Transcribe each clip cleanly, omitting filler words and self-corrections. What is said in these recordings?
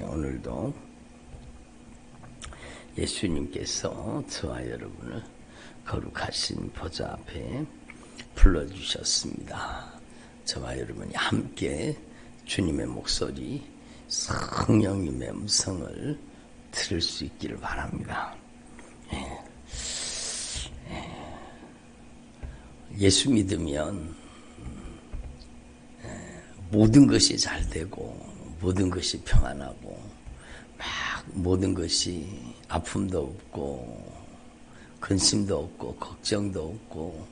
오늘도 예수님께서 저와 여러분을 거룩하신 보좌 앞에 불러주셨습니다. 저와 여러분이 함께 주님의 목소리, 성령님의 음성을 들을 수 있기를 바랍니다. 예수 믿으면 모든 것이 잘 되고 모든 것이 평안하고 막 모든 것이 아픔도 없고 근심도 없고 걱정도 없고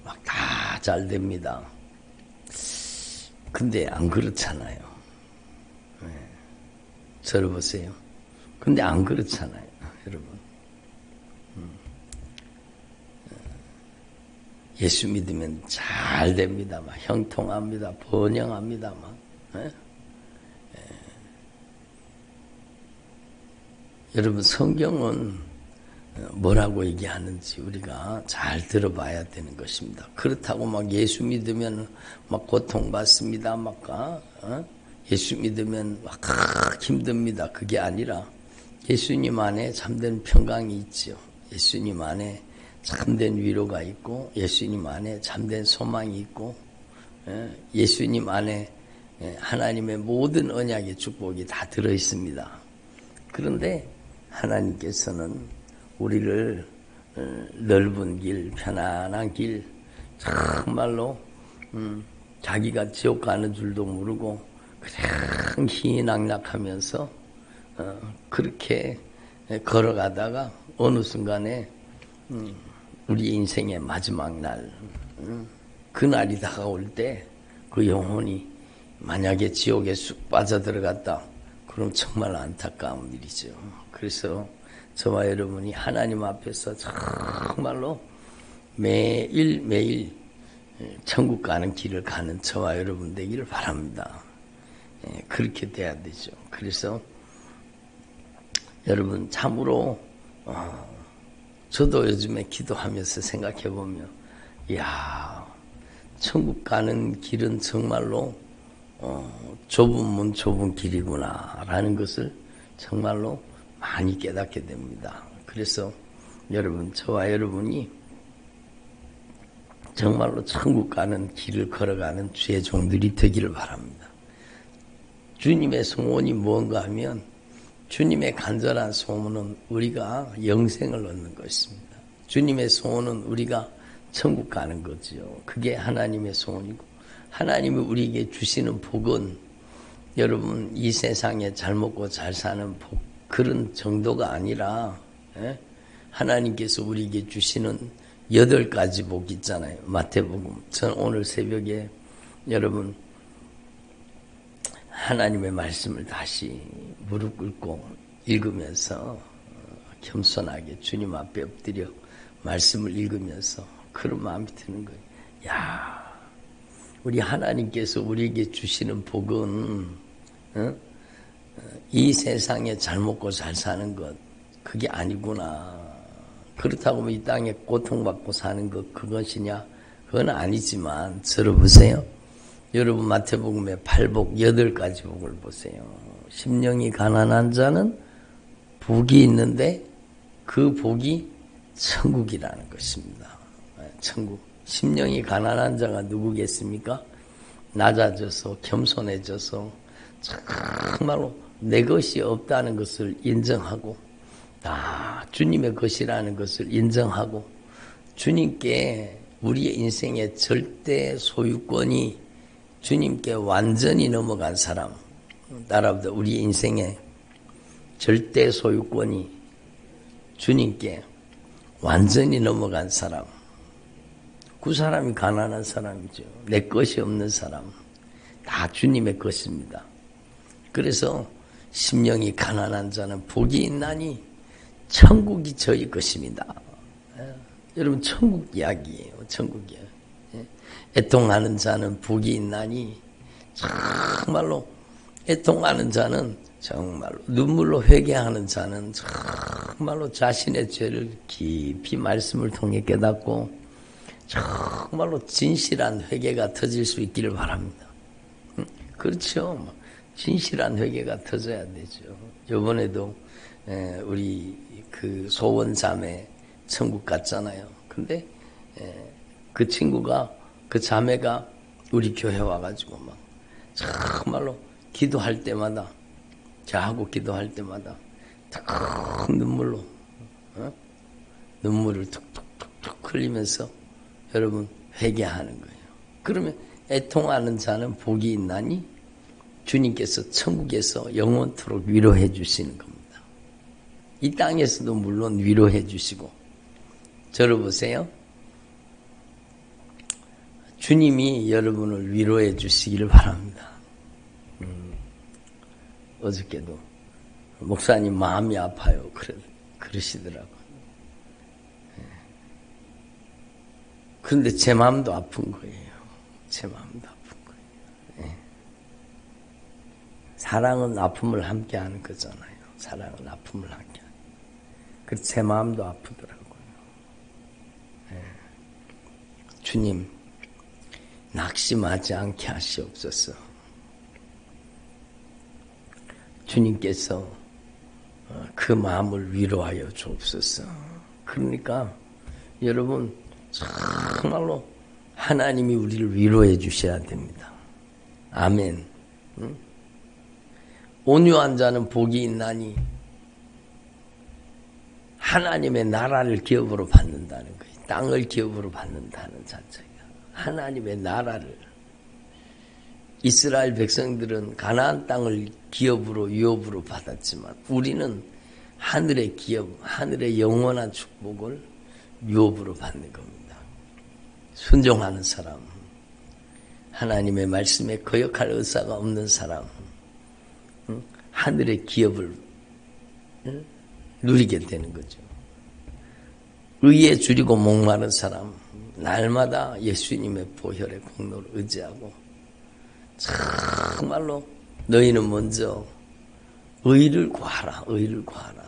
막 다 잘 됩니다. 근데 안 그렇잖아요. 저를 보세요. 근데 안 그렇잖아요, 여러분. 예수 믿으면 잘 됩니다. 막 형통합니다. 번영합니다. 여러분, 성경은 뭐라고 얘기하는지 우리가 잘 들어봐야 되는 것입니다. 그렇다고 막 예수 믿으면 막 고통받습니다. 예수 믿으면 막 힘듭니다. 그게 아니라 예수님 안에 참된 평강이 있죠. 예수님 안에 참된 위로가 있고 예수님 안에 참된 소망이 있고 예수님 안에 하나님의 모든 언약의 축복이 다 들어있습니다. 그런데 하나님께서는 우리를 넓은 길, 편안한 길, 정말로 자기가 지옥 가는 줄도 모르고 그냥 희낙낙하면서 그렇게 걸어가다가 어느 순간에 우리 인생의 마지막 날, 그 날이 다가올 때 그 영혼이 만약에 지옥에 쑥 빠져들어갔다, 그럼 정말 안타까운 일이죠. 그래서 저와 여러분이 하나님 앞에서 정말로 매일매일 천국 가는 길을 가는 저와 여러분 되기를 바랍니다. 그렇게 돼야 되죠. 그래서 여러분 참으로 저도 요즘에 기도하면서 생각해보면 이야, 천국 가는 길은 정말로 좁은 문 좁은 길이구나 라는 것을 정말로 많이 깨닫게 됩니다. 그래서 여러분, 저와 여러분이 정말로 천국 가는 길을 걸어가는 주의 종들이 되기를 바랍니다. 주님의 소원이 무언가 하면 주님의 간절한 소원은 우리가 영생을 얻는 것입니다. 주님의 소원은 우리가 천국 가는 거지요. 그게 하나님의 소원이고, 하나님이 우리에게 주시는 복은 여러분 이 세상에 잘 먹고 잘 사는 복, 그런 정도가 아니라 하나님께서 우리에게 주시는 8가지 복 있잖아요. 마태복음. 저는 오늘 새벽에 여러분 하나님의 말씀을 다시 무릎 꿇고 읽으면서 겸손하게 주님 앞에 엎드려 말씀을 읽으면서 그런 마음이 드는 거예요. 야, 우리 하나님께서 우리에게 주시는 복은 이 세상에 잘 먹고 잘 사는 것, 그게 아니구나. 그렇다고 이 땅에 고통받고 사는 것, 그것이냐? 그건 아니지만 저를 보세요. 여러분 마태복음의 8복 8가지 복을 보세요. 심령이 가난한 자는 복이 있는데 그 복이 천국이라는 것입니다. 천국. 심령이 가난한 자가 누구겠습니까? 낮아져서 겸손해져서 정말로 내 것이 없다는 것을 인정하고 주님의 것이라는 것을 인정하고 주님께 우리의 인생의 절대 소유권이 주님께 완전히 넘어간 사람, 따라서 우리 인생의 절대 소유권이 주님께 완전히 넘어간 사람, 그 사람이 가난한 사람이죠. 내 것이 없는 사람, 다 주님의 것입니다. 그래서 심령이 가난한 자는 복이 있나니 천국이 저희 것입니다. 여러분 천국 이야기예요. 천국 이야기. 애통하는 자는 복이 있나니 정말로 애통하는 자는 정말로 눈물로 회개하는 자는 정말로 자신의 죄를 깊이 말씀을 통해 깨닫고 정말로 진실한 회개가 터질 수 있기를 바랍니다. 그렇죠. 진실한 회개가 터져야 되죠. 이번에도 우리 그 소원자매 천국 갔잖아요. 근데 그 친구가 그 자매가 우리 교회 와가지고 막 정말로 기도할 때마다 자하고 기도할 때마다 탁 눈물로 눈물을 툭툭툭툭 흘리면서 여러분 회개하는 거예요. 그러면 애통하는 자는 복이 있나니 주님께서 천국에서 영원토록 위로해 주시는 겁니다. 이 땅에서도 물론 위로해 주시고 저를 보세요. 주님이 여러분을 위로해 주시기를 바랍니다. 어저께도 목사님 마음이 아파요. 그러시더라고요. 그런데 제 마음도 아픈 거예요. 제 마음도 아픈 거예요. 사랑은 아픔을 함께하는 거잖아요. 사랑은 아픔을 함께하는. 그래서 제 마음도 아프더라고요. 주님 낙심하지 않게 하시옵소서. 주님께서 그 마음을 위로하여 주옵소서. 그러니까 여러분 정말로 하나님이 우리를 위로해 주셔야 됩니다. 아멘. 온유한 자는 복이 있나니 하나님의 나라를 기업으로 받는다는 거예요. 땅을 기업으로 받는다는 자체가. 하나님의 나라를. 이스라엘 백성들은 가나안 땅을 기업으로 유업으로 받았지만 우리는 하늘의 기업, 하늘의 영원한 축복을 유업으로 받는 겁니다. 순종하는 사람, 하나님의 말씀에 거역할 의사가 없는 사람, 하늘의 기업을 누리게 되는 거죠. 의에 줄이고 목마른 사람, 날마다 예수님의 보혈의 공로를 의지하고 정말로 너희는 먼저 의를 구하라. 의를 구하라.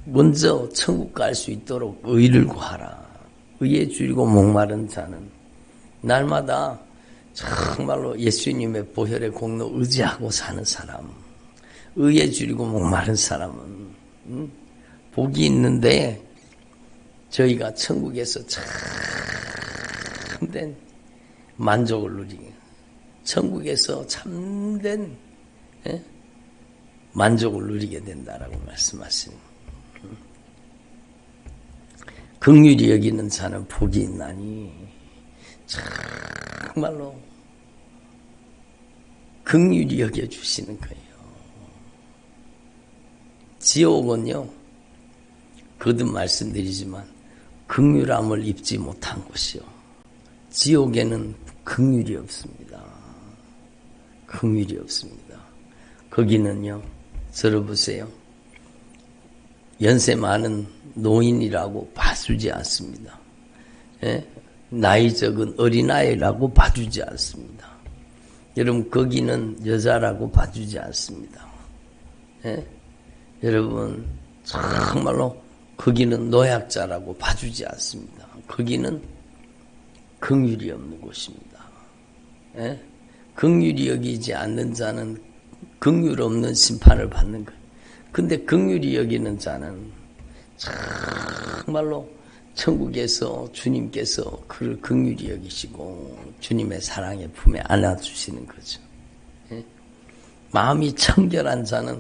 먼저 천국 갈 수 있도록 의를 구하라. 의에 줄이고 목마른 자는 날마다 정말로 예수님의 보혈의 공로 의지하고 사는 사람, 의에 줄이고 목마른 사람은 복이 있는데 저희가 천국에서 참된 만족을 누리게, 천국에서 참된 만족을 누리게 된다라고 말씀하시는. 긍휼히 여기는 자는 복이 있나니 정말로 긍휼히 여겨주시는 거예요. 지옥은요, 거듭 말씀드리지만 긍휼함을 입지 못한 곳이요. 지옥에는 긍휼이 없습니다. 긍휼이 없습니다. 거기는요, 들어보세요. 연세 많은 노인이라고 봐주지 않습니다. 나이 적은 어린아이라고 봐주지 않습니다. 여러분, 거기는 여자라고 봐주지 않습니다. 여러분, 정말로 거기는 노약자라고 봐주지 않습니다. 거기는 긍휼이 없는 곳입니다. 긍휼히 여기지 않는 자는 긍휼 없는 심판을 받는 거예요. 근데 긍휼히 여기는 자는 정말로 천국에서 주님께서 그를 긍휼히 여기시고 주님의 사랑의 품에 안아주시는 거죠. 마음이 청결한 자는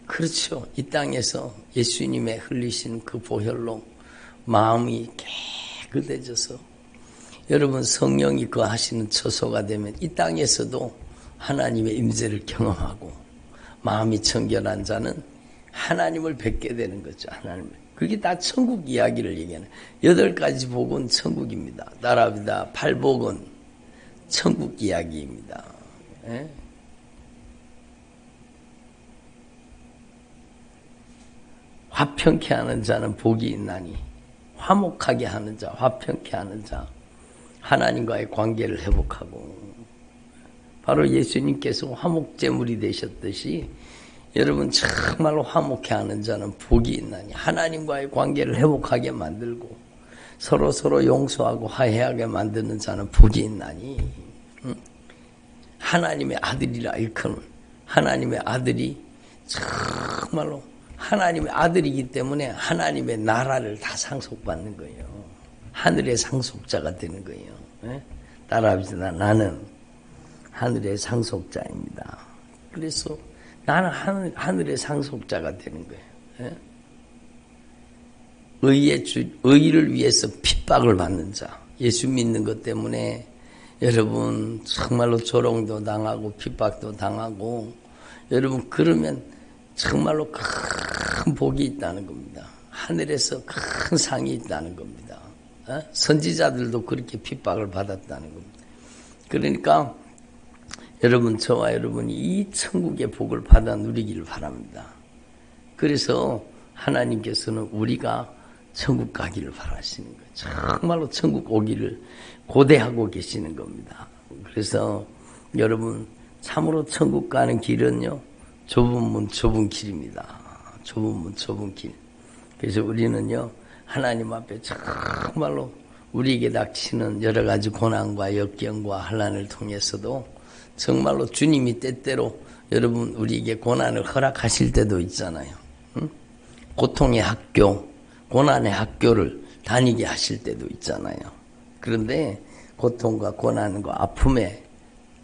그렇죠. 이 땅에서 예수님의 흘리신 그 보혈로 마음이 깨끗해져서 여러분 성령이 거하시는 처소가 되면 이 땅에서도 하나님의 임재를 경험하고 마음이 청결한 자는 하나님을 뵙게 되는 거죠. 하나님을. 그게 다 천국 이야기를 얘기하는 8가지 복은 천국입니다. 나라비다 8복은 천국 이야기입니다. 화평케 하는 자는 복이 있나니 화목하게 하는 자, 화평케 하는 자, 하나님과의 관계를 회복하고 바로 예수님께서 화목제물이 되셨듯이 여러분 정말로 화목해 하는 자는 복이 있나니 하나님과의 관계를 회복하게 만들고 서로 용서하고 화해하게 만드는 자는 복이 있나니 하나님의 아들이라 일컫는 하나님의 아들이 정말로 하나님의 아들이기 때문에 하나님의 나라를 다 상속받는 거예요. 하늘의 상속자가 되는 거예요. 예? 따라합시다. 나는 하늘의 상속자입니다. 그래서 나는 하늘의 상속자가 되는 거예요. 예? 의를 위해서 핍박을 받는 자. 예수 믿는 것 때문에 여러분 정말로 조롱도 당하고 핍박도 당하고 여러분 그러면 정말로 큰 복이 있다는 겁니다. 하늘에서 큰 상이 있다는 겁니다. 선지자들도 그렇게 핍박을 받았다는 겁니다. 그러니까 여러분 저와 여러분이 이 천국의 복을 받아 누리기를 바랍니다. 그래서 하나님께서는 우리가 천국 가기를 바라시는 거예요. 정말로 천국 오기를 고대하고 계시는 겁니다. 그래서 여러분 참으로 천국 가는 길은요 좁은 문 좁은 길입니다. 좁은 문 좁은 길. 그래서 우리는요 하나님 앞에 정말로 우리에게 닥치는 여러 가지 고난과 역경과 환난을 통해서도 정말로 주님이 때때로 여러분 우리에게 고난을 허락하실 때도 있잖아요. 응? 고통의 학교, 고난의 학교를 다니게 하실 때도 있잖아요. 그런데 고통과 고난과 아픔의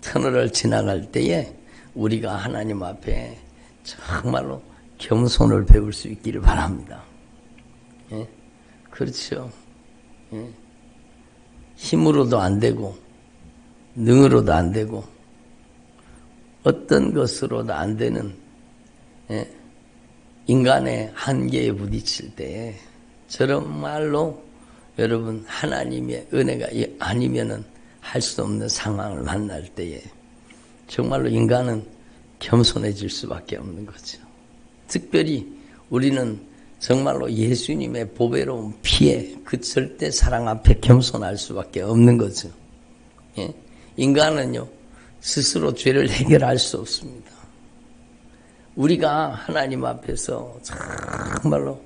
터널을 지나갈 때에 우리가 하나님 앞에 정말로 겸손을 배울 수 있기를 바랍니다. 예? 그렇죠. 예? 힘으로도 안 되고 능으로도 안 되고 어떤 것으로도 안 되는 예? 인간의 한계에 부딪힐 때에 저런 말로 여러분 하나님의 은혜가 아니면은 할 수 없는 상황을 만날 때에 정말로 인간은 겸손해질 수밖에 없는 거죠. 특별히 우리는 정말로 예수님의 보배로운 피에 그 절대 사랑 앞에 겸손할 수밖에 없는 거죠. 예? 인간은요 스스로 죄를 해결할 수 없습니다. 우리가 하나님 앞에서 정말로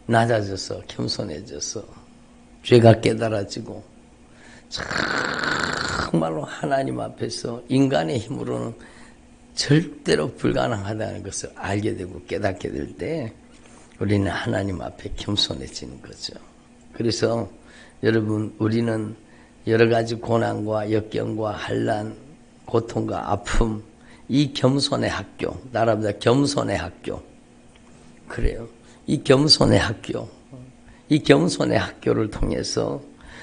낮아져서 겸손해져서 죄가 깨달아지고 정말로 하나님 앞에서 인간의 힘으로는 절대로 불가능하다는 것을 알게 되고 깨닫게 될 때 우리는 하나님 앞에 겸손해지는 거죠. 그래서 여러분 우리는 여러 가지 고난과 역경과 환난, 고통과 아픔 이 겸손의 학교, 나라보다 겸손의 학교 그래요. 이 겸손의 학교, 이 겸손의 학교를 통해서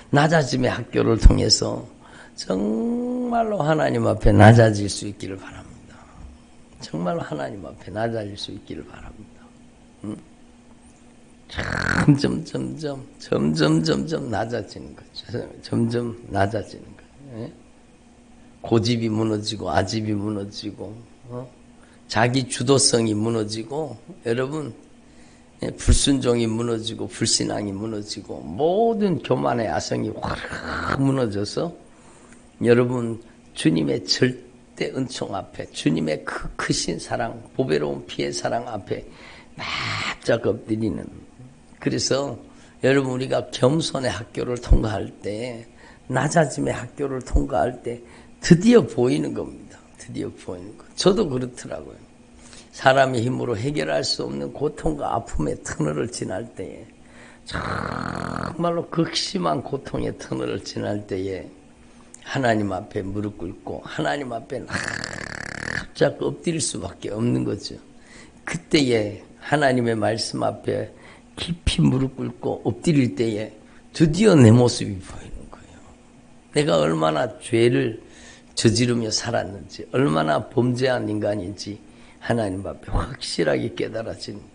낮아짐의 학교를 통해서 정말로 하나님 앞에 낮아질 수 있기를 바랍니다. 정말로 하나님 앞에 낮아질 수 있기를 바랍니다. 점점 낮아지는 거죠. 점점 낮아지는 거예요. 고집이 무너지고 아집이 무너지고 자기 주도성이 무너지고 여러분 불순종이 무너지고 불신앙이 무너지고 모든 교만의 야성이 확 무너져서 여러분 주님의 절대 은총 앞에 주님의 그 크신 사랑 보배로운 피의 사랑 앞에 납작 엎드리는 그래서 여러분 우리가 겸손의 학교를 통과할 때 낮아짐의 학교를 통과할 때 드디어 보이는 겁니다. 드디어 보이는 것. 저도 그렇더라고요. 사람의 힘으로 해결할 수 없는 고통과 아픔의 터널을 지날 때에 정말로 극심한 고통의 터널을 지날 때에 하나님 앞에 무릎 꿇고 하나님 앞에 납작 엎드릴 수밖에 없는 거죠. 그때에 하나님의 말씀 앞에 깊이 무릎 꿇고 엎드릴 때에 드디어 내 모습이 보이는 거예요. 내가 얼마나 죄를 저지르며 살았는지 얼마나 범죄한 인간인지 하나님 앞에 확실하게 깨달아지는 거예요.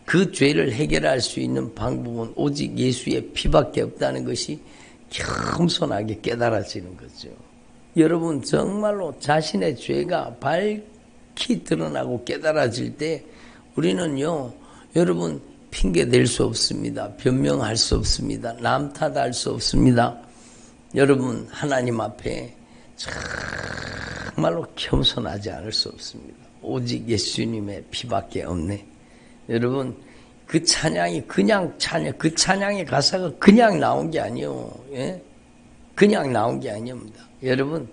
그 죄를 해결할 수 있는 방법은 오직 예수의 피밖에 없다는 것이 겸손하게 깨달아지는 거죠. 여러분 정말로 자신의 죄가 밝히 드러나고 깨달아질 때 우리는요 여러분 핑계 댈 수 없습니다. 변명할 수 없습니다. 남 탓할 수 없습니다. 여러분 하나님 앞에 정말로 겸손하지 않을 수 없습니다. 오직 예수님의 피밖에 없네. 여러분 그 찬양이 그냥 그 찬양의 가사가 그냥 나온 게 아니요. 예? 그냥 나온 게 아닙니다. 여러분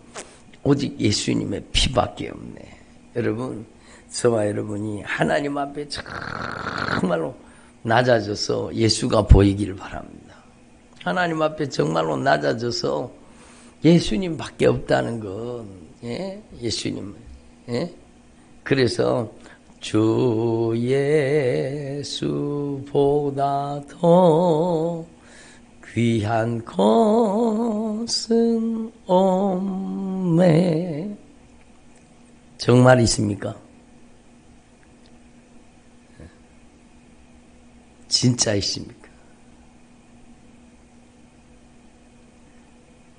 오직 예수님의 피밖에 없네. 여러분, 저와 여러분이 하나님 앞에 정말로 낮아져서 예수가 보이기를 바랍니다. 하나님 앞에 정말로 낮아져서 예수님밖에 없다는 건, 예? 예수님, 예? 그래서 주 예수보다 더 귀한 것은 없네. 정말 있습니까? 진짜 있습니까?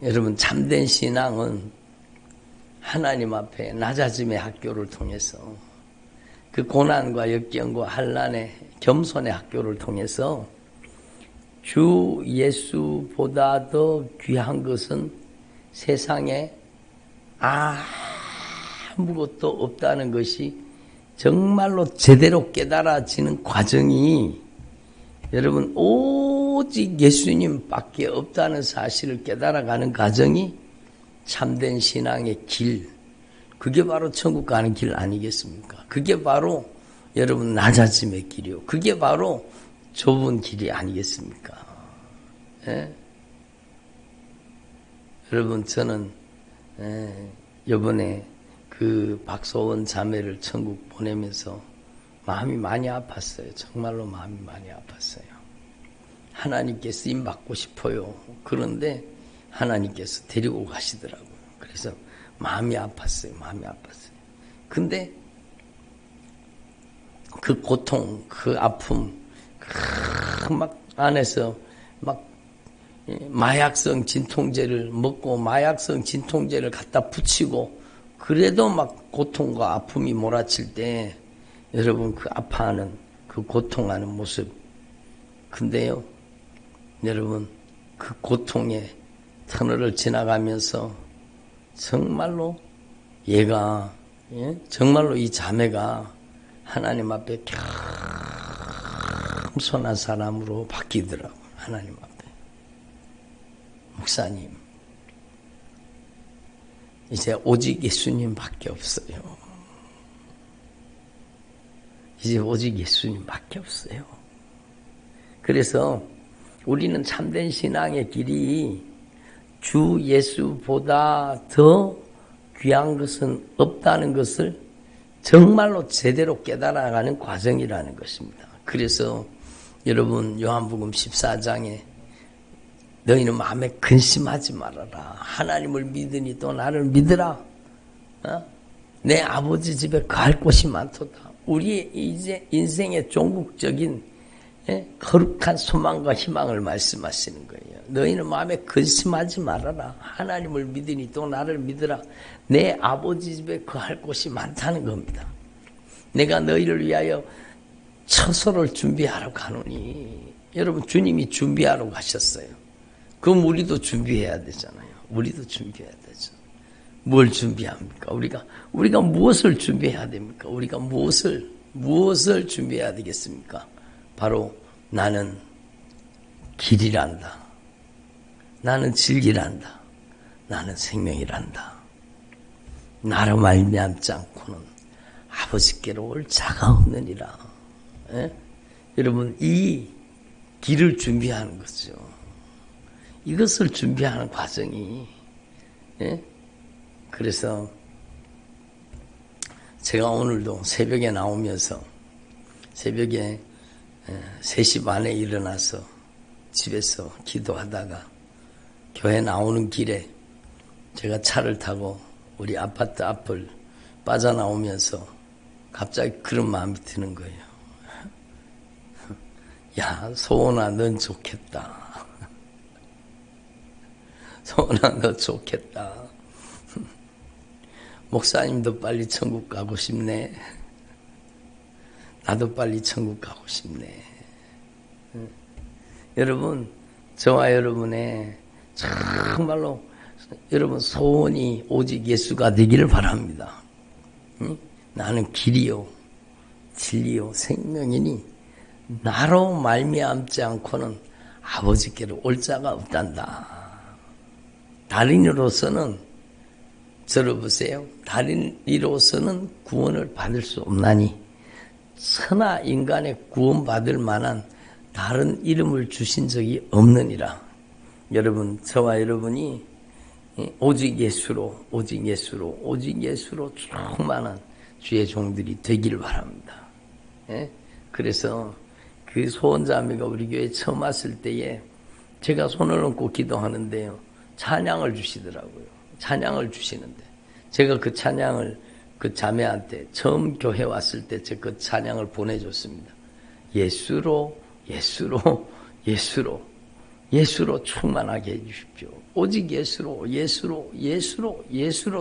여러분, 참된 신앙은 하나님 앞에 낮아짐의 학교를 통해서 그 고난과 역경과 환난의 겸손의 학교를 통해서 주 예수보다 더 귀한 것은 세상에 아무것도 없다는 것이 정말로 제대로 깨달아지는 과정이 여러분 오직 예수님밖에 없다는 사실을 깨달아가는 과정이 참된 신앙의 길, 그게 바로 천국 가는 길 아니겠습니까? 그게 바로 여러분 낮아짐의 길이요. 그게 바로 좁은 길이 아니겠습니까? 예? 여러분 저는 이번에 그 박소원 자매를 천국 보내면서 마음이 많이 아팠어요. 정말로 마음이 많이 아팠어요. 하나님께 쓰임 받고 싶어요. 그런데 하나님께서 데리고 가시더라고요. 그래서 마음이 아팠어요. 마음이 아팠어요. 근데 그 고통, 그 아픔, 막 안에서 막 마약성 진통제를 먹고 마약성 진통제를 갖다 붙이고 그래도 막 고통과 아픔이 몰아칠 때 여러분 그 아파하는 그 고통하는 모습, 근데요 여러분 그 고통의 터널을 지나가면서 정말로 얘가 정말로 이 자매가 하나님 앞에 겸손한 사람으로 바뀌더라고요. 하나님 앞에. 목사님, 이제 오직 예수님밖에 없어요. 이제 오직 예수님밖에 없어요. 그래서 우리는 참된 신앙의 길이 주 예수보다 더 귀한 것은 없다는 것을 정말로 제대로 깨달아가는 과정이라는 것입니다. 그래서 여러분 요한복음 14장에 너희는 마음에 근심하지 말아라. 하나님을 믿으니 또 나를 믿으라. 내 아버지 집에 갈 곳이 많도다. 우리의 이제 인생의 종국적인 거룩한 소망과 희망을 말씀하시는 거예요. 너희는 마음에 근심하지 말아라. 하나님을 믿으니 또 나를 믿으라. 내 아버지 집에 거할 곳이 많다는 겁니다. 내가 너희를 위하여 처소를 준비하러 가노니. 여러분 주님이 준비하러 가셨어요. 그럼 우리도 준비해야 되잖아요. 우리도 준비해야 되죠. 뭘 준비합니까? 우리가 무엇을 준비해야 됩니까? 우리가 무엇을 준비해야 되겠습니까? 바로 나는 길이란다. 나는 진리란다. 나는 생명이란다. 나로 말미암지 않고는 아버지께로 올 자가 없느니라. 여러분 이 길을 준비하는 거죠. 이것을 준비하는 과정이 그래서 제가 오늘도 새벽에 나오면서 새벽에 3시 반에 일어나서 집에서 기도하다가 교회 나오는 길에 제가 차를 타고 우리 아파트 앞을 빠져나오면서 갑자기 그런 마음이 드는 거예요. 야, 소원아, 넌 좋겠다. 소원아, 너 좋겠다. 목사님도 빨리 천국 가고 싶네. 나도 빨리 천국 가고 싶네. 여러분, 저와 여러분의 정말로 여러분 소원이 오직 예수가 되기를 바랍니다. 나는 길이요 진리요 생명이니 나로 말미암지 않고는 아버지께로 올 자가 없단다. 달인으로서는 들어보세요. 다른 이로서는 구원을 받을 수 없나니 천하 인간의 구원받을 만한 다른 이름을 주신 적이 없느니라. 여러분, 저와 여러분이 오직 예수로 충만한 주의 종들이 되기를 바랍니다. 그래서 그 소원자매가 우리 교회에 처음 왔을 때에 제가 손을 얹고 기도하는데요, 찬양을 주시더라고요. 찬양을 주시는데 제가 그 찬양을 그 자매한테 처음 교회 왔을 때 제가 그 찬양을 보내줬습니다. 예수로 충만하게 해주십시오. 오직 예수로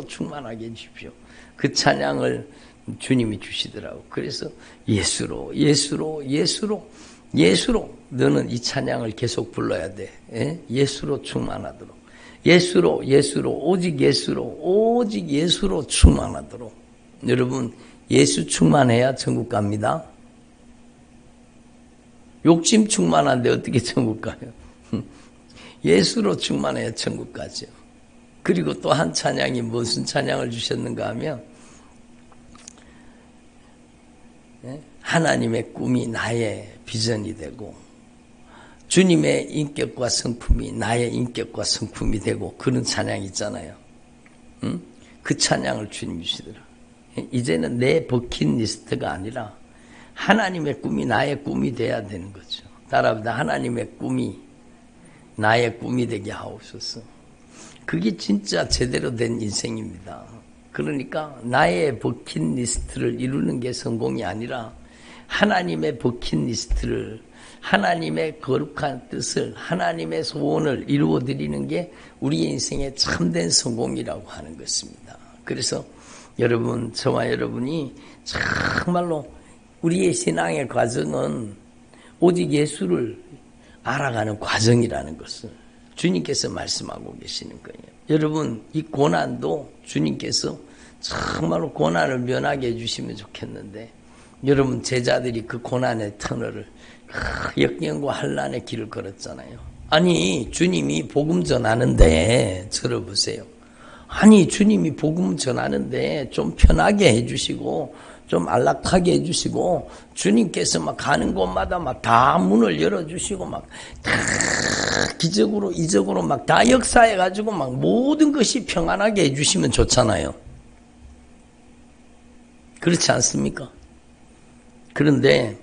충만하게 해주십시오. 그 찬양을 주님이 주시더라고. 그래서 예수로 너는 이 찬양을 계속 불러야 돼. 예수로 충만하도록. 오직 예수로 충만하도록. 여러분, 예수 충만해야 천국 갑니다. 욕심 충만한데 어떻게 천국 가요? 예수로 충만해야 천국 가죠. 그리고 또 한 찬양이 무슨 찬양을 주셨는가 하면 하나님의 꿈이 나의 비전이 되고 주님의 인격과 성품이 나의 인격과 성품이 되고 그런 찬양 있잖아요. 그 찬양을 주님 주시더라. 이제는 내 버킷리스트가 아니라 하나님의 꿈이 나의 꿈이 돼야 되는 거죠. 따라합니다. 하나님의 꿈이 나의 꿈이 되게 하옵소서. 그게 진짜 제대로 된 인생입니다. 그러니까 나의 버킷리스트를 이루는 게 성공이 아니라 하나님의 버킷리스트를, 하나님의 거룩한 뜻을, 하나님의 소원을 이루어드리는 게 우리의 인생의 참된 성공이라고 하는 것입니다. 그래서 여러분, 저와 여러분이 정말로 우리의 신앙의 과정은 오직 예수를 알아가는 과정이라는 것을 주님께서 말씀하고 계시는 거예요. 여러분, 이 고난도 주님께서 정말로 고난을 면하게 해주시면 좋겠는데 여러분, 제자들이 그 고난의 터널을 역경과 환난의 길을 걸었잖아요. 아니, 주님이 복음 전하는데 들어보세요. 아니, 주님이 복음 전하는데 좀 편하게 해주시고 좀 안락하게 해주시고 주님께서 막 가는 곳마다 막 다 문을 열어주시고 막 다 기적으로 이적으로 막 다 역사해가지고 막 모든 것이 평안하게 해주시면 좋잖아요. 그렇지 않습니까? 그런데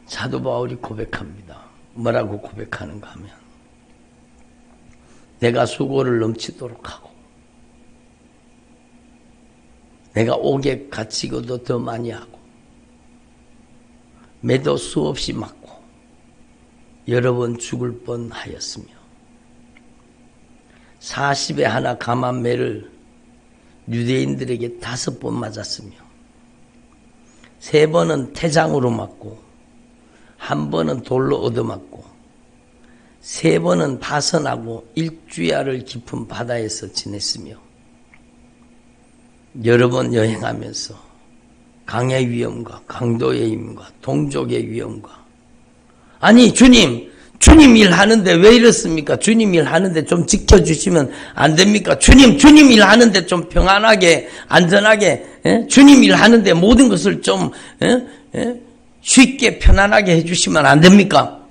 사도 바울이 고백합니다. 뭐라고 고백하는가 하면 내가 수고를 넘치도록 하고 내가 옥에 갇히고도 더 많이 하고 매도 수없이 맞고 여러 번 죽을 뻔하였으며 40에 하나 감한 매를 유대인들에게 5번 맞았으며 3번은 태장으로 맞고 1번은 돌로 얻어맞고 3번은 파선하고 1주야를 깊은 바다에서 지냈으며 여러 번 여행하면서 강의 위험과 강도의 힘과 동족의 위험과 아니 주님 일하는데 왜 이렇습니까? 주님 일하는데 좀 지켜주시면 안 됩니까? 주님 일하는데 좀 평안하게 안전하게 주님 일하는데 모든 것을 좀 쉽게 편안하게 해주시면 안 됩니까?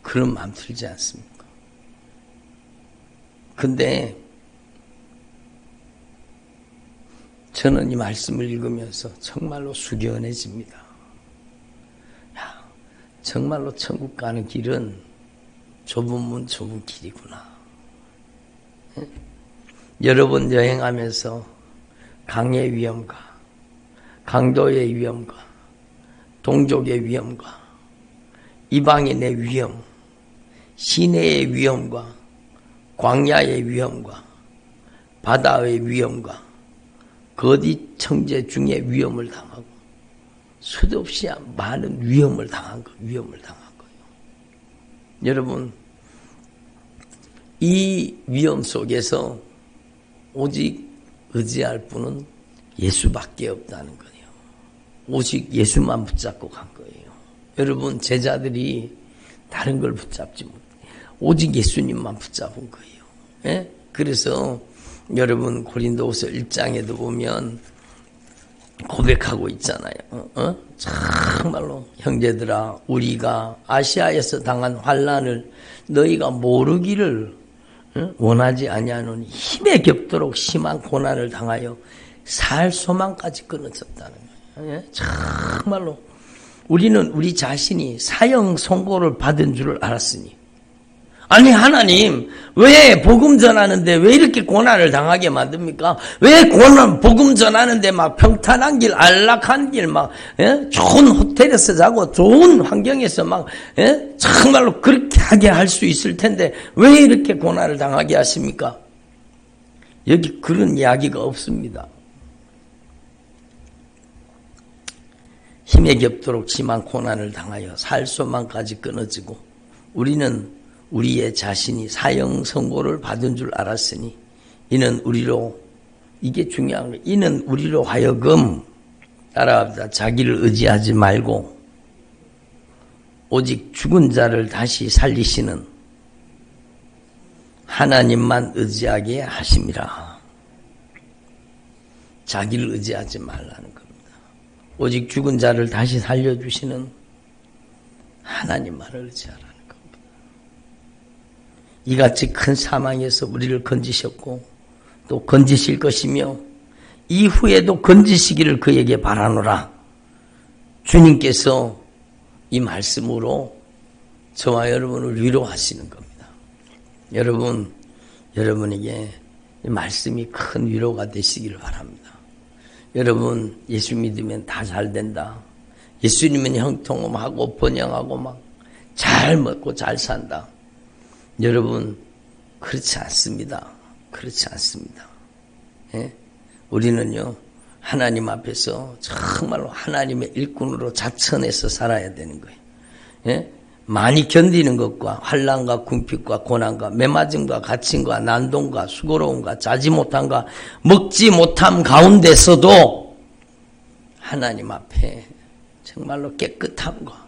그런 마음 들지 않습니까? 근데 저는 이 말씀을 읽으면서 정말로 숙연해집니다. 정말로 천국 가는 길은 좁은 문 좁은 길이구나. 여러 번 여행하면서 강의 위험과 강도의 위험과 동족의 위험과 이방인의 위험, 시내의 위험과 광야의 위험과 바다의 위험과 거짓 청제 중에 위험을 당하고 수도 없이 많은 위험을 당한 거예요. 여러분, 이 위험 속에서 오직 의지할 분은 예수밖에 없다는 거예요. 오직 예수만 붙잡고 간 거예요. 여러분, 제자들이 다른 걸 붙잡지 못해요. 오직 예수님만 붙잡은 거예요. 예? 그래서 여러분 고린도후서 1장에도 보면 고백하고 있잖아요. 정말로 형제들아, 우리가 아시아에서 당한 환난을 너희가 모르기를 원하지 아니하노니 힘에 겹도록 심한 고난을 당하여 살 소망까지 끊어졌다는 거예요. 예? 정말로 우리는 우리 자신이 사형 선고를 받은 줄을 알았으니, 아니 하나님 왜 복음 전하는데 왜 이렇게 고난을 당하게 만듭니까? 왜 복음 전하는데 막 평탄한 길, 안락한 길, 막 좋은 호텔에서 자고 좋은 환경에서 막 정말로 그렇게 하게 할 수 있을 텐데 왜 이렇게 고난을 당하게 하십니까? 여기 그런 이야기가 없습니다. 힘에 겹도록 심한 고난을 당하여 살 소망까지 끊어지고 우리는 우리의 자신이 사형 선고를 받은 줄 알았으니 이는 우리로, 이게 중요한 거예요. 이는 우리로 하여금 따라합니다. 자기를 의지하지 말고 오직 죽은 자를 다시 살리시는 하나님만 의지하게 하심이라. 자기를 의지하지 말라는 겁니다. 오직 죽은 자를 다시 살려주시는 하나님만을 의지하라는 겁니다. 이같이 큰 사망에서 우리를 건지셨고 또 건지실 것이며 이후에도 건지시기를 그에게 바라노라. 주님께서 이 말씀으로 저와 여러분을 위로하시는 겁니다. 여러분에게 이 말씀이 큰 위로가 되시기를 바랍니다. 여러분, 예수 믿으면 다 잘 된다. 예수님은 형통하고 번영하고 막 잘 먹고 잘 산다. 여러분, 그렇지 않습니다. 그렇지 않습니다. 예? 우리는요, 하나님 앞에서 정말로 하나님의 일꾼으로 자천해서 살아야 되는 거예요. 예? 많이 견디는 것과 환난과 궁핍과 고난과 매맞음과 갇힘과 난동과 수고로움과 자지 못함과 먹지 못함 가운데서도 하나님 앞에 정말로 깨끗함과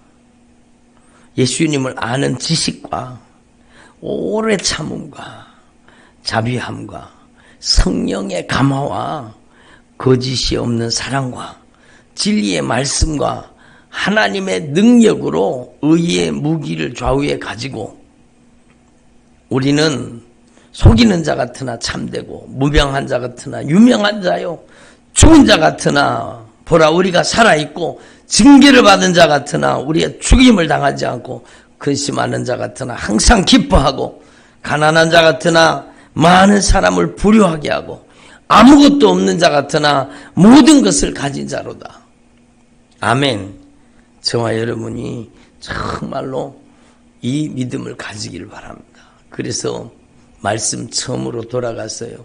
예수님을 아는 지식과 오래 참음과 자비함과 성령의 감화와 거짓이 없는 사랑과 진리의 말씀과 하나님의 능력으로 의의 무기를 좌우에 가지고 우리는 속이는 자 같으나 참되고 무명한 자 같으나 유명한 자요, 죽은 자 같으나 보라 우리가 살아있고 징계를 받은 자 같으나 우리의 죽임을 당하지 않고 근심하는 자 같으나 항상 기뻐하고 가난한 자 같으나 많은 사람을 불효하게 하고 아무것도 없는 자 같으나 모든 것을 가진 자로다. 아멘. 저와 여러분이 정말로 이 믿음을 가지기를 바랍니다. 그래서 말씀 처음으로 돌아갔어요.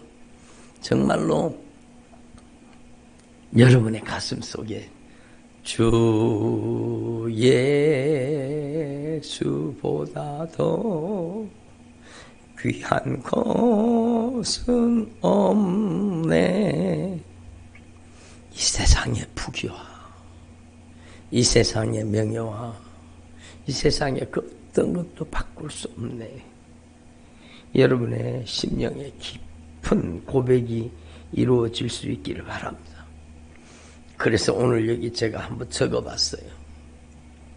정말로 여러분의 가슴 속에 주 예수보다 더 귀한 것은 없네. 이 세상의 부귀와 이 세상의 명예와 이 세상의 그 어떤 것도 바꿀 수 없네. 여러분의 심령에 깊은 고백이 이루어질 수 있기를 바랍니다. 그래서 오늘 여기 제가 한번 적어봤어요.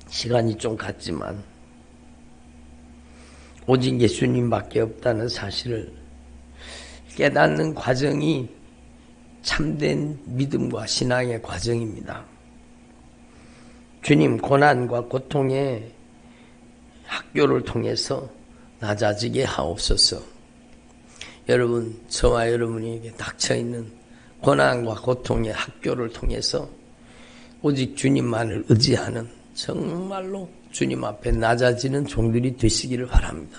시간이 좀 갔지만 오직 예수님밖에 없다는 사실을 깨닫는 과정이 참된 믿음과 신앙의 과정입니다. 주님 고난과 고통의 학교를 통해서 낮아지게 하옵소서. 여러분, 저와 여러분에게 닥쳐있는 고난과 고통의 학교를 통해서 오직 주님만을 의지하는 정말로 주님 앞에 낮아지는 종들이 되시기를 바랍니다.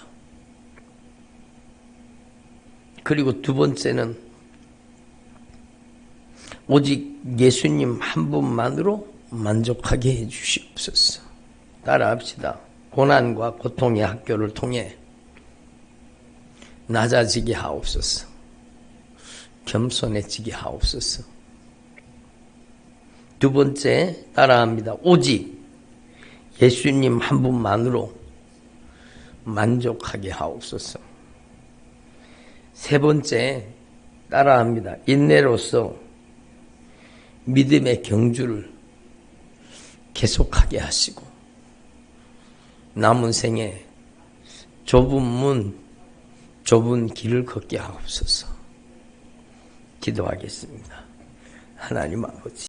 그리고 두 번째는 오직 예수님 한 분만으로 만족하게 해주시옵소서. 따라합시다. 고난과 고통의 학교를 통해 낮아지게 하옵소서. 겸손해지게 하옵소서. 두 번째 따라합니다. 오직 예수님 한 분만으로 만족하게 하옵소서. 세 번째 따라합니다. 인내로서 믿음의 경주를 계속하게 하시고 남은 생에 좁은 문, 좁은 길을 걷게 하옵소서. 기도하겠습니다. 하나님 아버지,